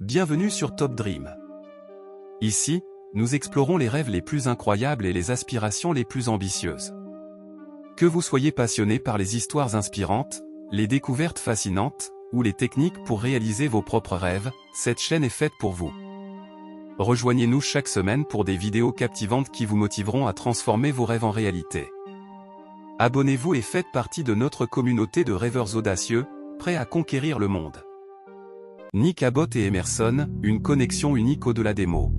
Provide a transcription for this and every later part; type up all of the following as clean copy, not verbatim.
Bienvenue sur Top Dream. Ici, nous explorons les rêves les plus incroyables et les aspirations les plus ambitieuses. Que vous soyez passionné par les histoires inspirantes, les découvertes fascinantes, ou les techniques pour réaliser vos propres rêves, cette chaîne est faite pour vous. Rejoignez-nous chaque semaine pour des vidéos captivantes qui vous motiveront à transformer vos rêves en réalité. Abonnez-vous et faites partie de notre communauté de rêveurs audacieux, prêts à conquérir le monde. Nick Abbott et Emerson, une connexion unique au-delà des mots.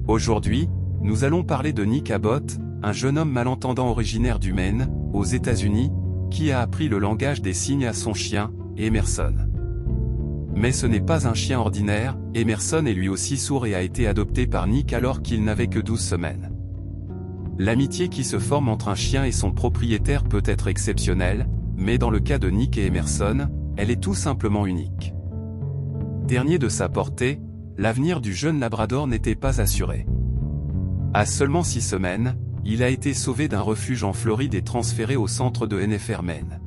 Aujourd'hui, nous allons parler de Nick Abbott, un jeune homme malentendant originaire du Maine, aux États-Unis, qui a appris le langage des signes à son chien, Emerson. Mais ce n'est pas un chien ordinaire, Emerson est lui aussi sourd et a été adopté par Nick alors qu'il n'avait que 12 semaines. L'amitié qui se forme entre un chien et son propriétaire peut être exceptionnelle, mais dans le cas de Nick et Emerson, elle est tout simplement unique. Dernier de sa portée, l'avenir du jeune labrador n'était pas assuré. À seulement 6 semaines, il a été sauvé d'un refuge en Floride et transféré au centre de NFR Maine.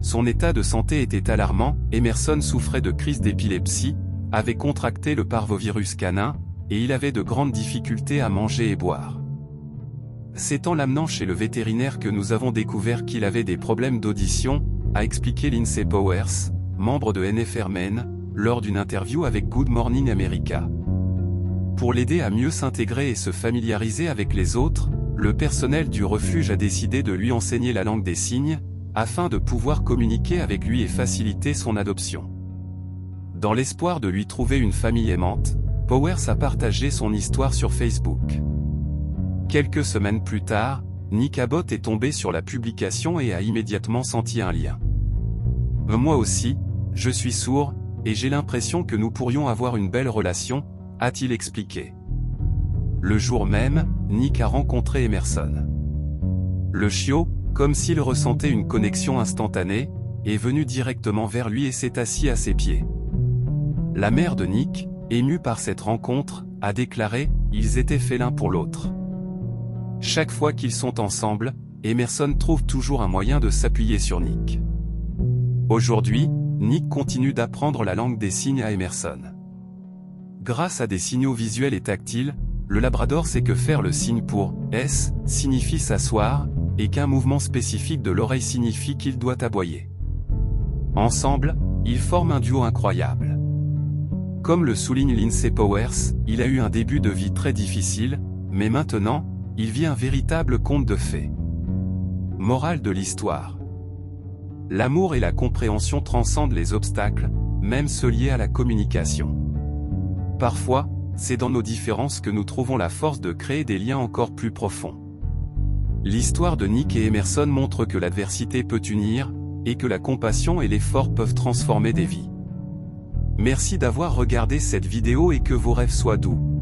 Son état de santé était alarmant, Emerson souffrait de crises d'épilepsie, avait contracté le parvovirus canin, et il avait de grandes difficultés à manger et boire. C'est en l'amenant chez le vétérinaire que nous avons découvert qu'il avait des problèmes d'audition, a expliqué Lindsay Powers, membre de NFR Maine, lors d'une interview avec Good Morning America. Pour l'aider à mieux s'intégrer et se familiariser avec les autres, le personnel du refuge a décidé de lui enseigner la langue des signes, afin de pouvoir communiquer avec lui et faciliter son adoption. Dans l'espoir de lui trouver une famille aimante, Powers a partagé son histoire sur Facebook. Quelques semaines plus tard, Nick Abbott est tombé sur la publication et a immédiatement senti un lien. Moi aussi, je suis sourd, et j'ai l'impression que nous pourrions avoir une belle relation, a-t-il expliqué. Le jour même, Nick a rencontré Emerson. Le chiot, comme s'il ressentait une connexion instantanée, est venu directement vers lui et s'est assis à ses pieds. La mère de Nick, émue par cette rencontre, a déclaré « Ils étaient faits l'un pour l'autre ». Chaque fois qu'ils sont ensemble, Emerson trouve toujours un moyen de s'appuyer sur Nick. Aujourd'hui, Nick continue d'apprendre la langue des signes à Emerson. Grâce à des signaux visuels et tactiles, le labrador sait que faire le signe pour « S » signifie s'asseoir, et qu'un mouvement spécifique de l'oreille signifie qu'il doit aboyer. Ensemble, ils forment un duo incroyable. Comme le souligne Lindsay Powers, il a eu un début de vie très difficile, mais maintenant, il vit un véritable conte de fées. Morale de l'histoire. L'amour et la compréhension transcendent les obstacles, même ceux liés à la communication. Parfois, c'est dans nos différences que nous trouvons la force de créer des liens encore plus profonds. L'histoire de Nick et Emerson montre que l'adversité peut unir, et que la compassion et l'effort peuvent transformer des vies. Merci d'avoir regardé cette vidéo et que vos rêves soient doux.